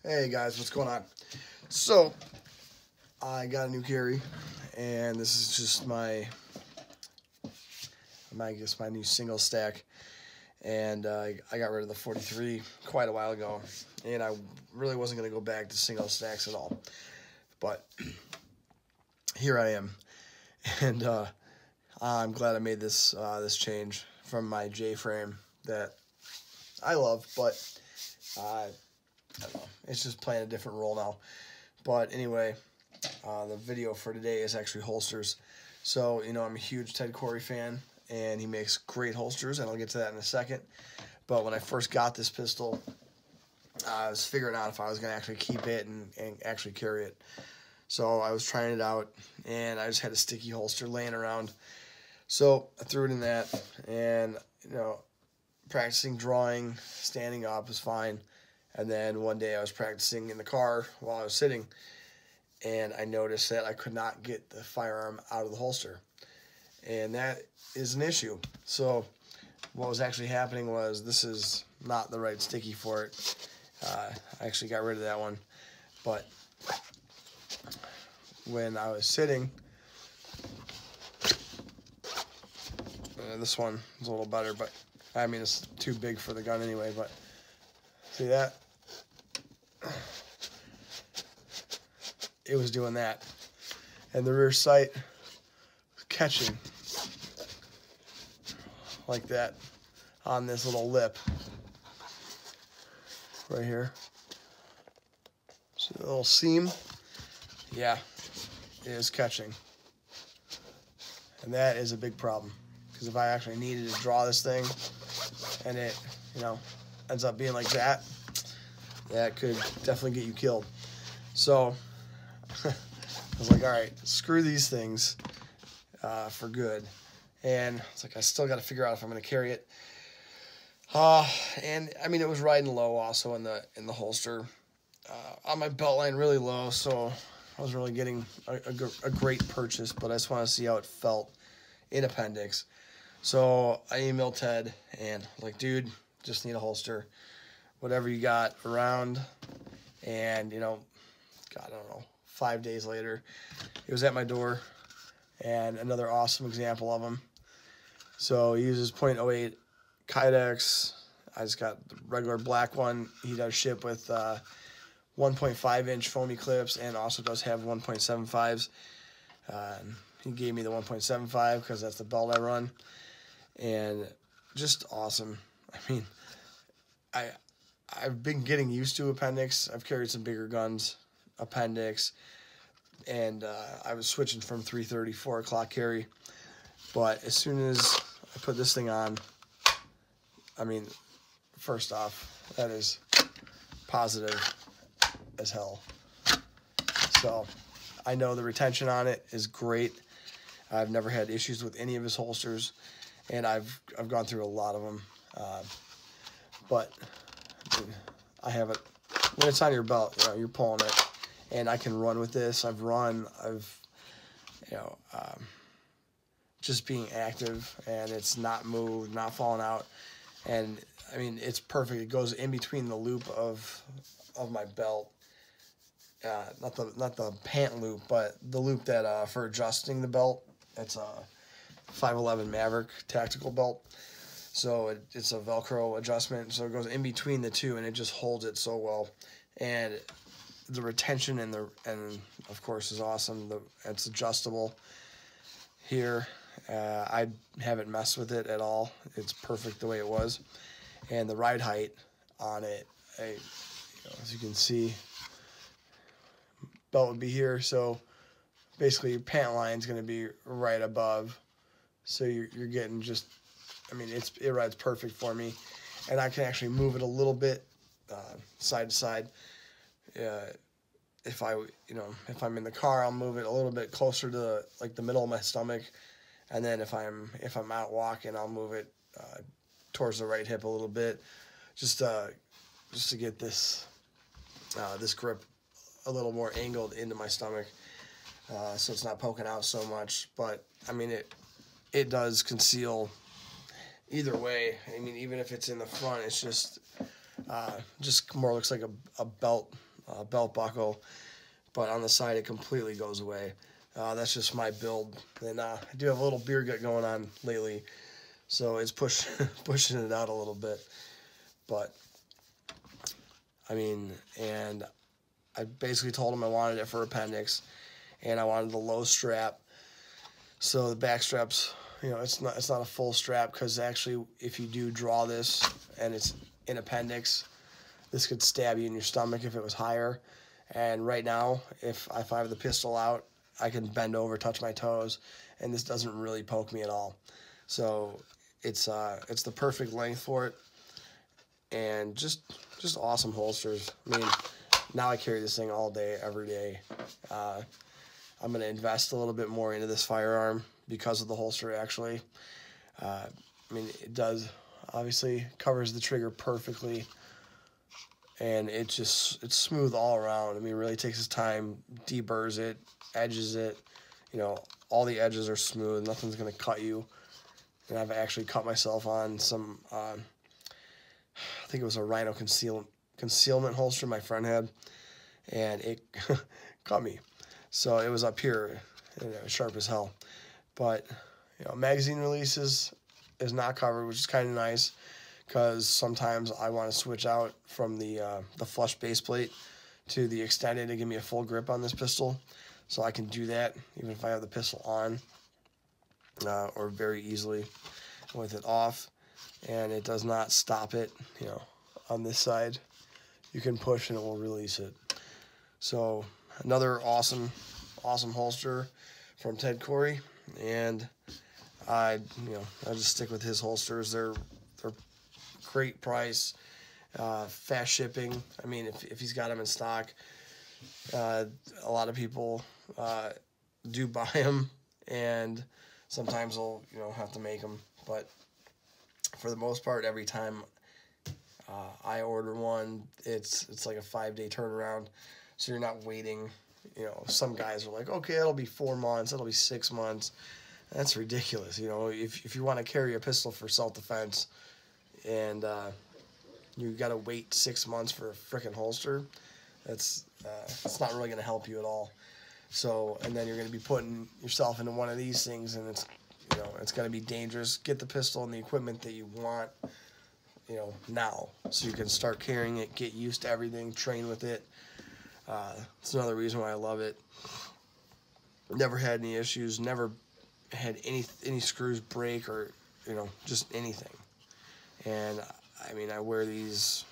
Hey guys, what's going on? So, I got a new carry, and this is just my new single stack. And I got rid of the 43 quite a while ago, and I really wasn't going to go back to single stacks at all. But here I am, and I'm glad I made this change from my J frame that I love, but I don't know, it's just playing a different role now. But anyway, the video for today is actually holsters. So, I'm a huge Ted Corey fan, and he makes great holsters, and I'll get to that in a second. But when I first got this pistol, I was figuring out if I was going to actually keep it and actually carry it. So I was trying it out, and I just had a sticky holster laying around. So I threw it in that, and, practicing drawing, standing up was fine. And then one day I was practicing in the car while I was sitting, and I noticed that I could not get the firearm out of the holster. And that is an issue. So what was actually happening was this is not the right sticky for it. I actually got rid of that one. But when I was sitting, this one is a little better, but I mean, it's too big for the gun anyway, but see that? It was doing that. And the rear sight was catching like that on this little lip right here. See the little seam? Yeah, it is catching. And that is a big problem, because if I actually needed to draw this thing and it, ends up being like that, that could definitely get you killed. So I was like, all right, screw these things for good. And it's like, I still got to figure out if I'm going to carry it. And I mean, it was riding low also in the holster, on my belt line really low. So I wasn't really getting a great purchase, but I just want to see how it felt in appendix. So I emailed Ted and like, dude, just need a holster, whatever you got around. And, God, I don't know, 5 days later, it was at my door, and another awesome example of them. So he uses .08 Kydex. I just got the regular black one. He does ship with 1.5-inch foamy clips, and also does have 1.75s. He gave me the 1.75 because that's the belt I run, and just awesome. I mean, I've been getting used to appendix. I've carried some bigger guns, appendix, and I was switching from 330, 4 o'clock carry. But as soon as I put this thing on, I mean, first off, that is positive as hell. So I know the retention on it is great. I've never had issues with any of his holsters, and I've gone through a lot of them. But I have it when it's on your belt. You're pulling it, and I can run with this. I've just being active, and it's not moved, not falling out, and I mean, it's perfect. It goes in between the loop of my belt, not the pant loop, but the loop that for adjusting the belt. It's a 511 Maverick tactical belt. So it's a Velcro adjustment, so it goes in between the two, and it just holds it so well. And the retention and of course is awesome. It's adjustable here. I haven't messed with it at all. It's perfect the way it was. And the ride height on it, as you can see, belt would be here. So basically your pant line is going to be right above. So you're getting just, I mean, it rides perfect for me, and I can actually move it a little bit side to side. If I'm in the car, I'll move it a little bit closer to like the middle of my stomach, and then if I'm out walking, I'll move it towards the right hip a little bit, just to get this grip a little more angled into my stomach, so it's not poking out so much. But I mean, it does conceal either way. I mean, even if it's in the front, it's just more looks like a belt belt buckle, but on the side it completely goes away. That's just my build, and I do have a little beer gut going on lately, so it's pushing it out a little bit. But I mean, and I basically told him I wanted it for appendix, and I wanted the low strap. So the back straps, you know, it's not a full strap, because actually if you do draw this and it's in appendix, this could stab you in your stomach if it was higher. And right now, if I have the pistol out, I can bend over, touch my toes, and this doesn't really poke me at all. So it's the perfect length for it, and just awesome holsters. I mean, now I carry this thing all day, every day. I'm going to invest a little bit more into this firearm because of the holster, actually. I mean, it does, obviously, covers the trigger perfectly, and it's smooth all around. I mean, it really takes its time, deburrs it, edges it. You know, all the edges are smooth. Nothing's going to cut you. And I've actually cut myself on some, I think it was a Rhino concealment holster my friend had, and it cut me. So it was up here, and it was sharp as hell. But, you know, magazine releases is not covered, which is kind of nice, because sometimes I want to switch out from the flush base plate to the extended to give me a full grip on this pistol. So I can do that even if I have the pistol on, or very easily with it off. And it does not stop it, you know, on this side. You can push and it will release it. So another awesome holster from Ted Corey, and I just stick with his holsters. They're great price, fast shipping. I mean, if he's got them in stock, a lot of people do buy them, and sometimes they'll have to make them. But for the most part, every time I order one, it's like a 5-day turnaround. So you're not waiting. You know, some guys are like, okay, it'll be 4 months, it'll be 6 months. That's ridiculous. You know, if you want to carry a pistol for self-defense, and you got to wait 6 months for a frickin' holster, it's not really going to help you at all. So, and then you're going to be putting yourself into one of these things, and it's going to be dangerous. Get the pistol and the equipment that you want, now, so you can start carrying it, get used to everything, train with it. It's another reason why I love it. Never had any issues, never had any screws break, or just anything. And I mean, I wear these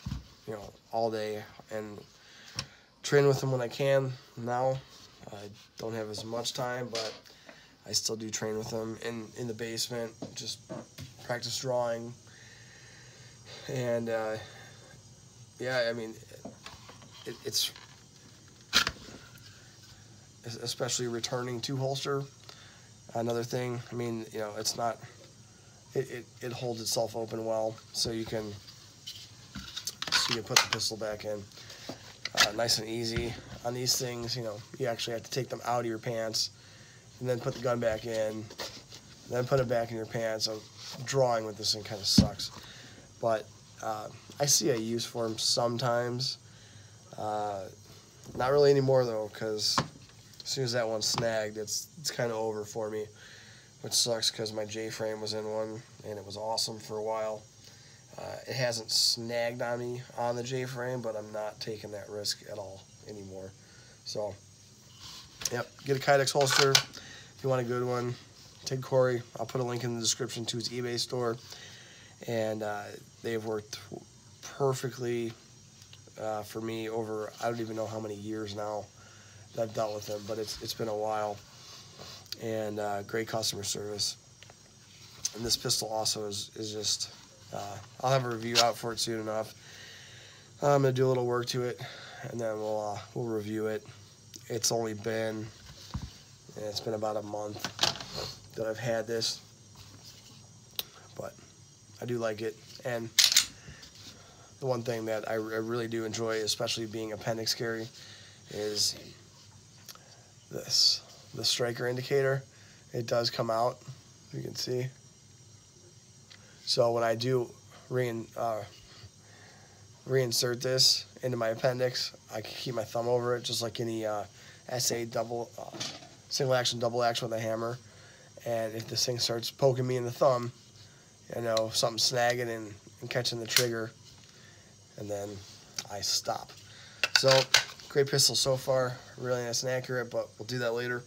all day and train with them when I can. Now I don't have as much time, but I still do train with them in the basement, just practice drawing. And yeah, I mean, it's especially returning to holster, another thing. I mean, it's not, it holds itself open well, so you can put the pistol back in nice and easy. On these things, you actually have to take them out of your pants and then put the gun back in, then put it back in your pants. So drawing with this thing kind of sucks, but I see a use for them sometimes. Not really anymore though, because as soon as that one's snagged, it's kind of over for me, which sucks because my J-frame was in one and it was awesome for a while. It hasn't snagged on me on the J-frame, but I'm not taking that risk at all anymore. So, yep, get a Kydex holster if you want a good one. Ted Corey, I'll put a link in the description to his eBay store, and they've worked perfectly for me over, I don't even know how many years now that I've dealt with them, but it's been a while, and great customer service. And this pistol also is just, I'll have a review out for it soon enough. I'm gonna do a little work to it, and then we'll review it. It's been about a month that I've had this, but I do like it. And the one thing that I really do enjoy, especially being appendix carry, is the striker indicator. It does come out, you can see. So when I do reinsert this, into my appendix, I can keep my thumb over it, just like any SA single action, double action with a hammer. And if this thing starts poking me in the thumb, I know something's snagging and catching the trigger, and then I stop. So, great pistol so far, really nice and accurate, but we'll do that later.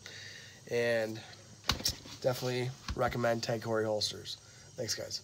And definitely recommend Tag Corey holsters. Thanks, guys.